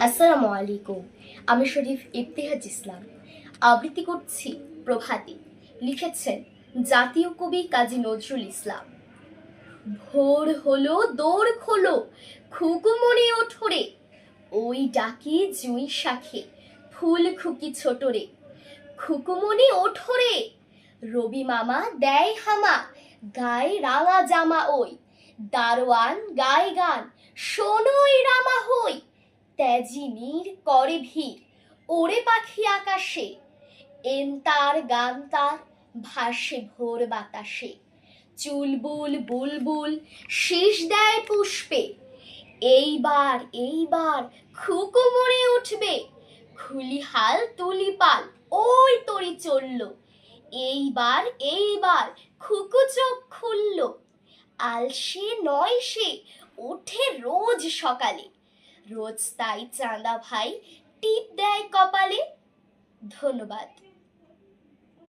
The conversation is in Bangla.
আসসালামু আলাইকুম। আমি শরীফ ইফতিহাজ ইসলাম। আবৃত্তি করছি প্রভাতী। লিখেছেন জাতীয় কবি কাজী নজরুল ইসলাম। ভোর হলো দৌড় খোলো, খুকুমনি ওঠরে, ওই ডাকি জুঁই শাখে ফুল খুকি ছোটরে। খুকুমনি ওঠরে, রবি মামা দেয় হামা, গায়ে রাঙা জামা ওই, দারোয়ান গায় গান, শোনোই রামা হই। তেজি নীর করে ভিড়, ওরে পাখি আকাশে, এন্তার গান তার ভাসে ভোর বাতাসে। চুলবুল বুলবুল শীষ দেয় পুষ্পে, এইবার এইবার খুকু মরে উঠবে, খুলি হাল তুলি পাল, ওই তরি চলল, এইবার এইবার খুকু চোখ খুলল। আলসে নয় সে, ওঠে রোজ সকালে, রোজ তাই চাঁদা ভাই টিপ দেয় কপালে। ধন্যবাদ।